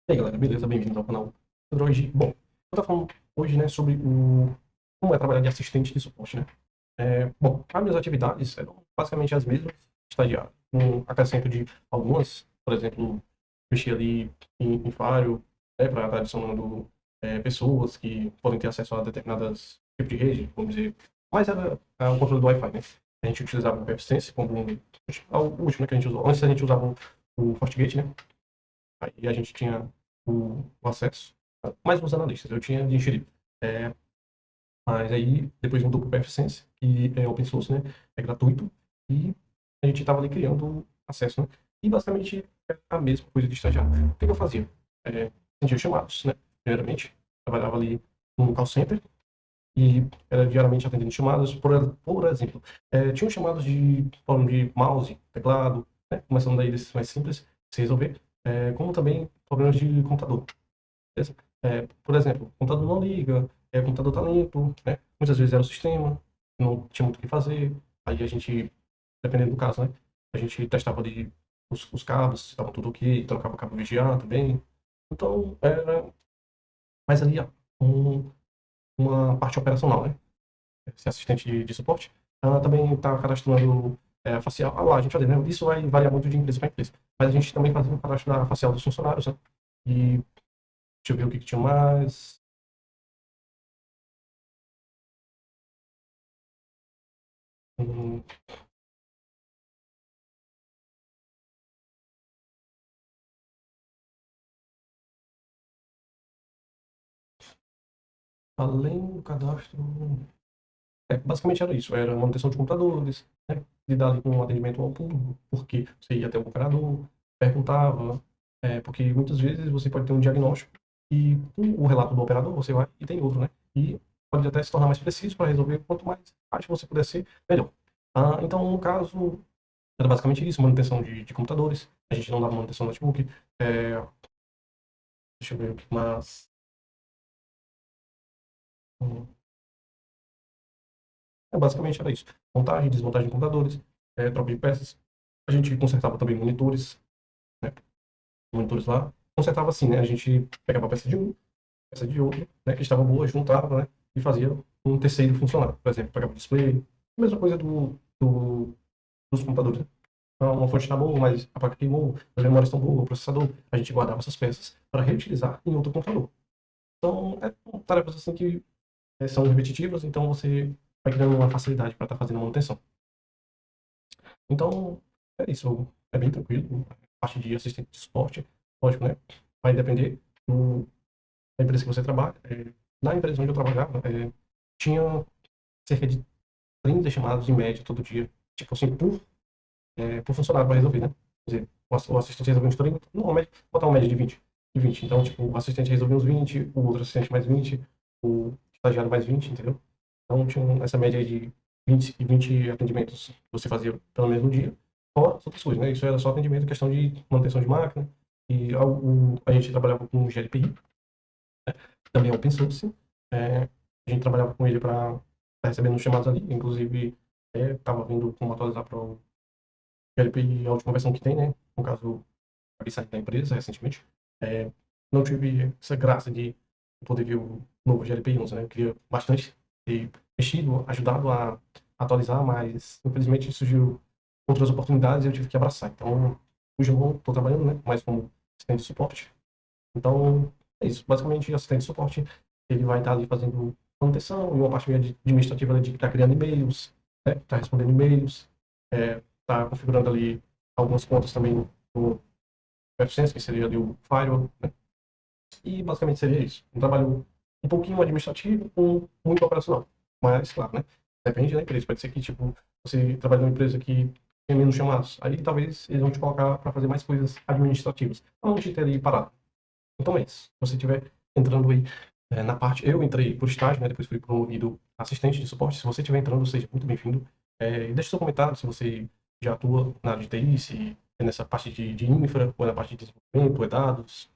E aí, galera, beleza? Bem-vindos ao canal Android. Bom, eu tô falando hoje, né, sobre como é trabalhar de assistente de suporte, né? Bom, as minhas atividades eram basicamente as mesmas, estagiário, com acrescento de algumas, por exemplo, mexer ali em Firewall, né, para estar adicionando pessoas que podem ter acesso a determinadas tipos de rede, vamos dizer, mas era o controle do Wi-Fi, né? A gente utilizava o PFSense como o último, né, que a gente usou. Antes a gente usava o FortiGate, né? Aí a gente tinha o acesso, mais os analistas, eu tinha de enxerido. É, mas aí depois mudou para o PFSense, que é open source, né? É gratuito, e a gente estava ali criando acesso, né? E basicamente é a mesma coisa de estagiário. O que eu fazia? Atendia chamados, né? Primeiramente, trabalhava ali no call center, e era diariamente atendendo chamadas, por exemplo, tinham chamados de problema de mouse, teclado, né? Começando daí desses mais simples, se resolver, como também problemas de computador. Beleza? Por exemplo, o computador não liga, o computador está lento, né? Muitas vezes era o sistema, não tinha muito o que fazer, aí a gente, dependendo do caso, né? A gente testava ali os cabos, se estavam tudo ok, trocava o cabo VGA também. Então, era mais ali ó, uma parte operacional, né? Ser assistente de suporte. Também está cadastrando facial. Lá, a gente fazia, né? Isso vai variar muito de empresa para empresa. Mas a gente também fazia o cadastro da facial dos funcionários, né? E deixa eu ver o que tinha mais. Hum, além do cadastro. Basicamente era isso, era manutenção de computadores, né? Lidar ali com o atendimento ao público, porque você ia até o operador, perguntava, porque muitas vezes você pode ter um diagnóstico e com o relato do operador você vai e tem outro, né? E pode até se tornar mais preciso para resolver, quanto mais ágil você puder ser, melhor. Então, no caso, era basicamente isso, manutenção de computadores, a gente não dava manutenção de notebook, deixa eu ver o que mais. Hum, basicamente era isso. Montagem, desmontagem de computadores, troca de peças. A gente consertava também monitores, né? Monitores lá. Consertava assim, né? A gente pegava a peça de um, peça de outro, né? Que estava boa, juntava, né? E fazia um terceiro funcionar. Por exemplo, pegava o display, a mesma coisa dos computadores, né? Então, uma fonte está boa, mas a placa queimou, as memórias estão boas, o processador, a gente guardava essas peças para reutilizar em outro computador. Então, tarefas assim que são repetitivas, então você vai criando uma facilidade para estar fazendo a manutenção. Então, é isso. É bem tranquilo. A parte de assistente de suporte, lógico, né? Vai depender da empresa que você trabalha. Na empresa onde eu trabalhava, tinha cerca de 30 chamados em média todo dia. Tipo assim, por funcionário para resolver, né? Quer dizer, o assistente resolveu uns 30, normalmente, botar uma média de 20. De 20. Então, tipo, o assistente resolveu uns 20, o outro assistente mais 20, o estagiário mais 20, entendeu? Então, tinha essa média aí de 20 atendimentos que você fazia pelo mesmo dia, fora as outras coisas, né? Isso era só atendimento, questão de manutenção de máquina, e a gente trabalhava com o GLPI, também é open source, a gente trabalhava com ele para estar recebendo os chamados ali, inclusive estava vendo como atualizar para o GLPI, a última versão que tem, né? No caso, acabei saindo da empresa recentemente, é, não tive essa graça de poder ver o novo GLPI 11, né? Eu queria bastante ter mexido, ajudado a atualizar, mas infelizmente surgiu outras oportunidades e eu tive que abraçar. Então, hoje eu não estou trabalhando, né? Mais como assistente de suporte. Então, é isso. Basicamente, assistente de suporte, ele vai estar ali fazendo manutenção e uma parte meio administrativa de estar criando e-mails, né? Estar respondendo e-mails, estar configurando ali algumas contas também no AppSense, que seria ali o Firewall, né? E basicamente seria isso. Um trabalho um pouquinho administrativo com muito operacional. Mas, claro, né? Depende da empresa. Pode ser que, tipo, você trabalha numa empresa que tem menos chamados. Aí talvez eles vão te colocar para fazer mais coisas administrativas. Para não te ter ali parado. Então é isso. Se você estiver entrando aí na parte. Eu entrei por estágio, né? Depois fui promovido assistente de suporte. Se você estiver entrando, seja muito bem-vindo. Deixe seu comentário se você já atua na área de TI, se é nessa parte de infra, ou é na parte de desenvolvimento, ou é dados.